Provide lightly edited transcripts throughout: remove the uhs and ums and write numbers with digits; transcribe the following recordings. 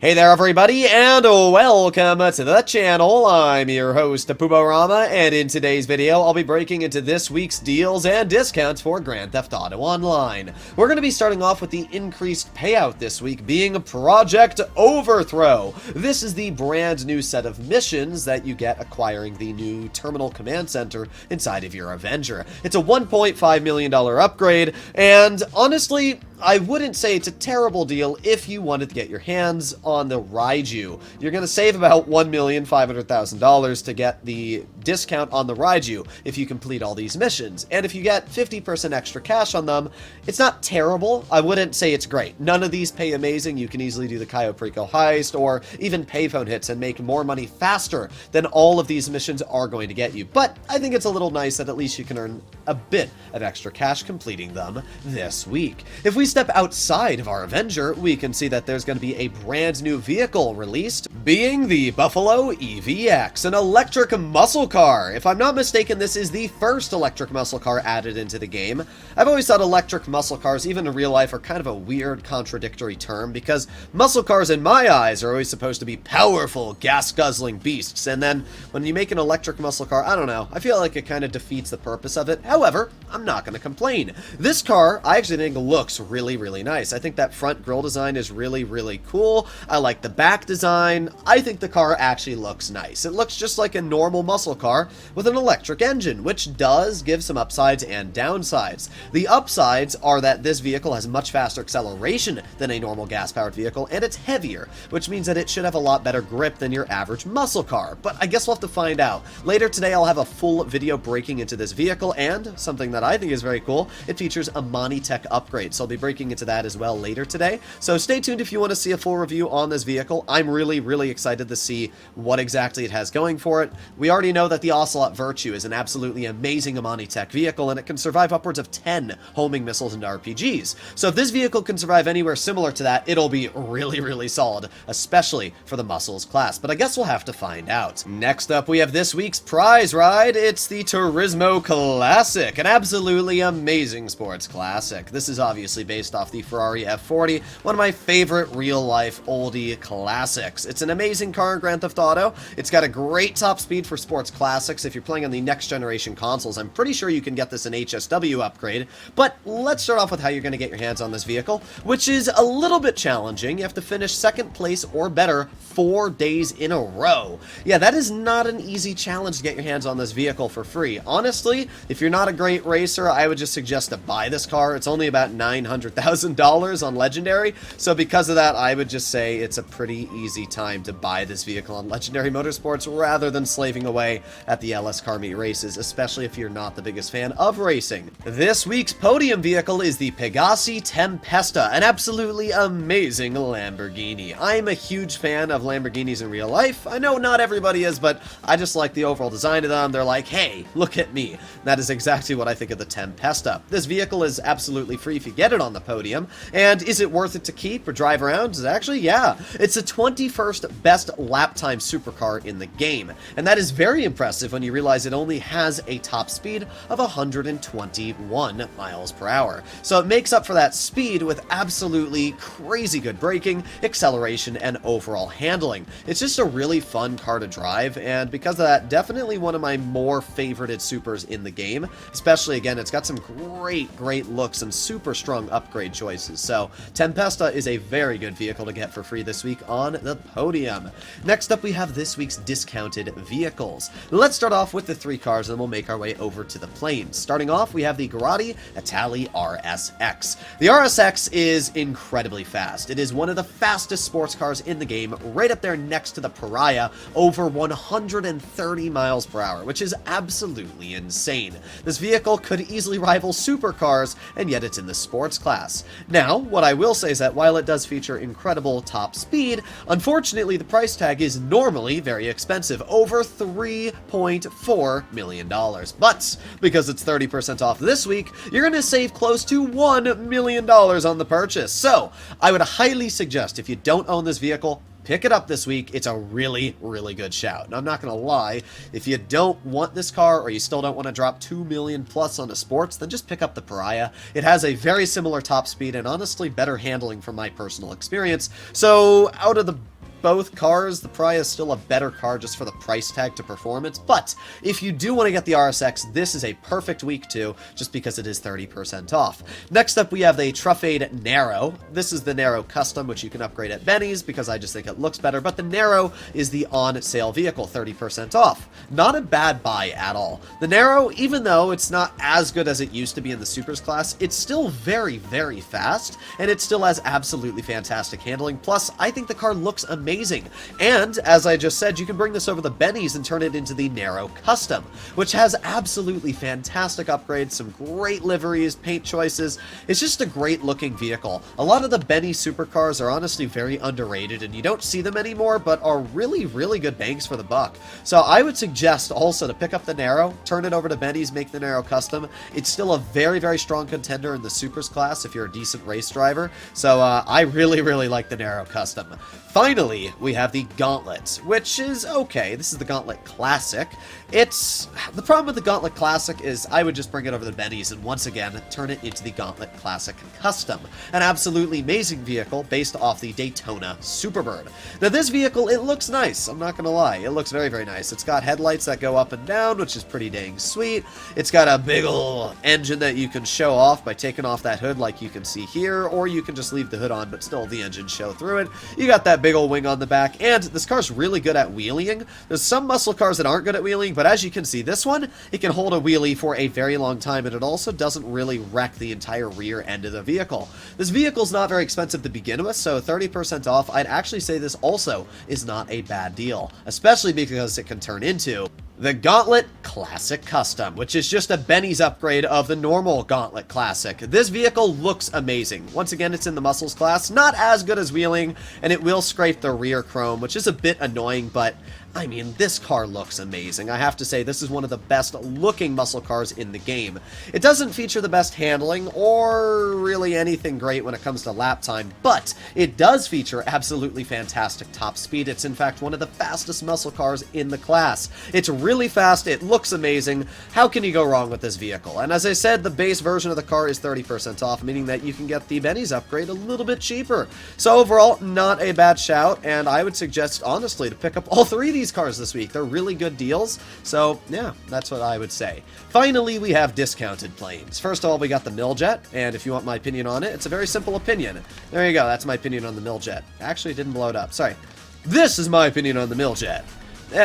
Hey there everybody, and welcome to the channel. I'm your host, Puborama, and in today's video, I'll be breaking into this week's deals and discounts for Grand Theft Auto Online. We're going to be starting off with the increased payout this week being Project Overthrow. This is the brand new set of missions that you get acquiring the new Terminal Command Center inside of your Avenger. It's a $1.5 million upgrade, and honestly, I wouldn't say it's a terrible deal if you wanted to get your hands on the Raiju. You're going to save about $1,500,000 to get the discount on the Raiju if you complete all these missions. And if you get 50% extra cash on them, it's not terrible. I wouldn't say it's great. None of these pay amazing. You can easily do the Cayo Perico heist or even payphone hits and make more money faster than all of these missions are going to get you. But I think it's a little nice that at least you can earn a bit of extra cash completing them this week. If we step outside of our Avenger, we can see that there's going to be a brand new vehicle released, being the Buffalo EVX, an electric muscle car. If I'm not mistaken, this is the first electric muscle car added into the game. I've always thought electric muscle cars, even in real life, are kind of a weird, contradictory term, because muscle cars, in my eyes, are always supposed to be powerful, gas-guzzling beasts, and then when you make an electric muscle car, I don't know, I feel like it kind of defeats the purpose of it. However, I'm not going to complain. This car, I actually think looks really nice. I think that front grille design is really cool. I like the back design. I think the car actually looks nice. It looks just like a normal muscle car with an electric engine, which does give some upsides and downsides. The upsides are that this vehicle has much faster acceleration than a normal gas-powered vehicle, and it's heavier, which means that it should have a lot better grip than your average muscle car. But I guess we'll have to find out. Later today, I'll have a full video breaking into this vehicle, and something that I think is very cool, it features a Monitech upgrade, so I'll be breaking into that as well later today. So stay tuned if you want to see a full review on this vehicle. I'm really excited to see what exactly it has going for it. We already know that the Ocelot Virtue is an absolutely amazing Monitech vehicle, and it can survive upwards of 10 homing missiles into RPGs. So if this vehicle can survive anywhere similar to that, it'll be really solid, especially for the Muscles class. But I guess we'll have to find out. Next up, we have this week's prize ride. It's the Turismo Classic, an absolutely amazing sports classic. This is obviously based off the Ferrari F40, one of my favorite real-life oldie classics. It's an amazing car in Grand Theft Auto. It's got a great top speed for sports classics. If you're playing on the next generation consoles, I'm pretty sure you can get this in HSW upgrade. But let's start off with how you're going to get your hands on this vehicle, which is a little bit challenging. You have to finish second place or better 4 days in a row. Yeah, that is not an easy challenge to get your hands on this vehicle for free. Honestly, if you're not a great racer, I would just suggest to buy this car. It's only about $900,000 on Legendary, so because of that, I would just say it's a pretty easy time to buy this vehicle on Legendary Motorsports rather than slaving away at the LS Car Meet races, especially if you're not the biggest fan of racing. This week's podium vehicle is the Pegassi Tempesta, an absolutely amazing Lamborghini. I'm a huge fan of Lamborghinis in real life. I know not everybody is, but I just like the overall design of them. They're like, hey, look at me. That is exactly what I think of the Tempesta. This vehicle is absolutely free if you get it on the podium, and is it worth it to keep or drive around? Actually, yeah. It's the 21st best lap time supercar in the game, and that is very impressive when you realize it only has a top speed of 121 miles per hour. So it makes up for that speed with absolutely crazy good braking, acceleration, and overall handling. It's just a really fun car to drive, and because of that, definitely one of my more favorited supers in the game. Especially, again, it's got some great looks and super strong upgrade choices. So Tempesta is a very good vehicle to get for free this week on the podium. Next up, we have this week's discounted vehicles. Let's start off with the 3 cars, and then we'll make our way over to the planes. Starting off, we have the Grotti Italy RSX. The RSX is incredibly fast. It is one of the fastest sports cars in the game, right up there next to the Pariah, over 130 miles per hour, which is absolutely insane. This vehicle could easily rival supercars, and yet it's in the sports class. Now, what I will say is that while it does feature incredible top speed, unfortunately the price tag is normally very expensive, over $3.4 million. But because it's 30% off this week, you're going to save close to $1 million on the purchase. So I would highly suggest, if you don't own this vehicle, pick it up this week. It's a really good shout. And I'm not going to lie, if you don't want this car or you still don't want to drop $2 million plus on a sports, then just pick up the Pariah. It has a very similar top speed and honestly better handling from my personal experience. So out of the both cars, the Pariah is still a better car just for the price tag to performance, but if you do want to get the RSX, this is a perfect week to, just because it is 30% off. Next up, we have the Truffade Narrow. This is the Narrow Custom, which you can upgrade at Benny's because I just think it looks better, but the Narrow is the on-sale vehicle, 30% off. Not a bad buy at all. The Narrow, even though it's not as good as it used to be in the Supers class, it's still very, very fast, and it still has absolutely fantastic handling. Plus, I think the car looks amazing. And, as I just said, you can bring this over to Benny's and turn it into the Narrow Custom, which has absolutely fantastic upgrades, some great liveries, paint choices. It's just a great looking vehicle. A lot of the Benny supercars are honestly very underrated, and you don't see them anymore, but are really, really good bangs for the buck. So I would suggest also to pick up the Narrow, turn it over to Benny's, make the Narrow Custom. It's still a very, very strong contender in the Supers class if you're a decent race driver. So I really, really like the Narrow Custom. Finally, we have the Gauntlet, which is okay. This is the Gauntlet Classic. The problem with the Gauntlet Classic is I would just bring it over to Benny's and once again turn it into the Gauntlet Classic Custom, an absolutely amazing vehicle based off the Daytona Superbird. Now this vehicle, it looks nice, I'm not gonna lie. It looks very, very nice. It's got headlights that go up and down, which is pretty dang sweet. It's got a big ol' engine that you can show off by taking off that hood like you can see here, or you can just leave the hood on but still the engine show through it. You got that big old wing on the back, and this car's really good at wheeling. There's some muscle cars that aren't good at wheeling, but as you can see, this one, it can hold a wheelie for a very long time, and it also doesn't really wreck the entire rear end of the vehicle. This vehicle's not very expensive to begin with, so 30% off, I'd actually say this also is not a bad deal, especially because it can turn into the Gauntlet Classic Custom, which is just a Benny's upgrade of the normal Gauntlet Classic. This vehicle looks amazing. Once again, it's in the muscles class, not as good as wheeling, and it will scrape the rear chrome, which is a bit annoying, but I mean, this car looks amazing. I have to say, this is one of the best looking muscle cars in the game. It doesn't feature the best handling or really anything great when it comes to lap time, but it does feature absolutely fantastic top speed. It's in fact one of the fastest muscle cars in the class. It's really fast, it looks amazing. How can you go wrong with this vehicle? And as I said, the base version of the car is 30% off, meaning that you can get the Benny's upgrade a little bit cheaper. So overall, not a bad shout, and I would suggest, honestly, to pick up all three of these cars this week. They're really good deals, so yeah, that's what I would say. Finally, we have discounted planes. First of all, we got the Miljet, and if you want my opinion on it, it's a very simple opinion. There you go, that's my opinion on the Miljet. Actually, it didn't blow it up, sorry. This is my opinion on the Miljet.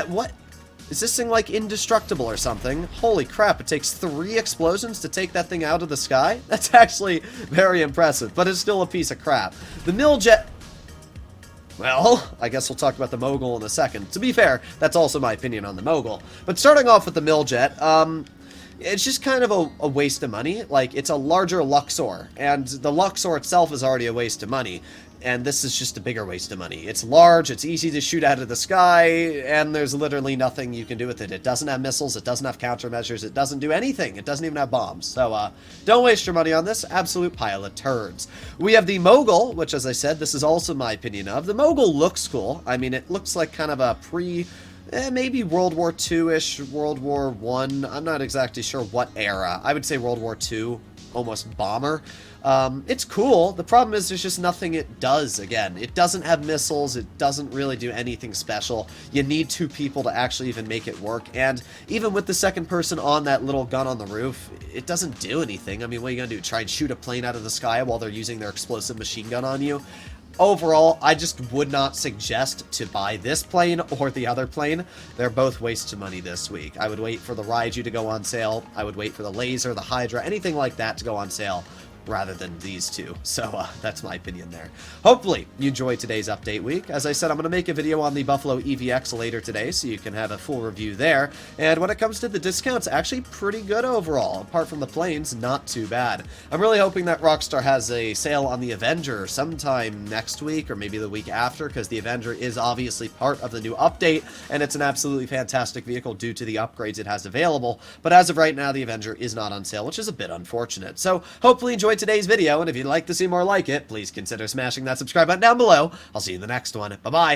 What? Is this thing like indestructible or something? Holy crap, it takes 3 explosions to take that thing out of the sky? That's actually very impressive, but it's still a piece of crap. The Miljet... Well, I guess we'll talk about the Mogul in a second. To be fair, that's also my opinion on the Mogul. But starting off with the Miljet, it's just kind of a waste of money. Like, it's a larger Luxor, and the Luxor itself is already a waste of money. And this is just a bigger waste of money. It's large, it's easy to shoot out of the sky, and there's literally nothing you can do with it. It doesn't have missiles, it doesn't have countermeasures, it doesn't do anything. It doesn't even have bombs. So, don't waste your money on this. Absolute pile of turds. We have the Mogul, which, as I said, this is also my opinion of. The Mogul looks cool. I mean, it looks like kind of a maybe World War II-ish, World War I. I'm not exactly sure what era. I would say World War II, almost bomber. It's cool. The problem is there's just nothing it does, again. It doesn't have missiles. It doesn't really do anything special. You need 2 people to actually even make it work. And even with the second person on that little gun on the roof, it doesn't do anything. I mean, what are you going to do? Try and shoot a plane out of the sky while they're using their explosive machine gun on you? Overall, I just would not suggest to buy this plane or the other plane. They're both wastes of money this week. I would wait for the Raiju to go on sale. I would wait for the Laser, the Hydra, anything like that to go on sale, rather than these two. So that's my opinion there. Hopefully you enjoyed today's update week. As I said, I'm going to make a video on the Buffalo EVX later today, so you can have a full review there. And when it comes to the discounts, actually pretty good overall. Apart from the planes, not too bad. I'm really hoping that Rockstar has a sale on the Avenger sometime next week, or maybe the week after, because the Avenger is obviously part of the new update, and it's an absolutely fantastic vehicle due to the upgrades it has available. But as of right now, the Avenger is not on sale, which is a bit unfortunate. So hopefully enjoy today's video, and if you'd like to see more like it, please consider smashing that subscribe button down below. I'll see you in the next one. Bye-bye.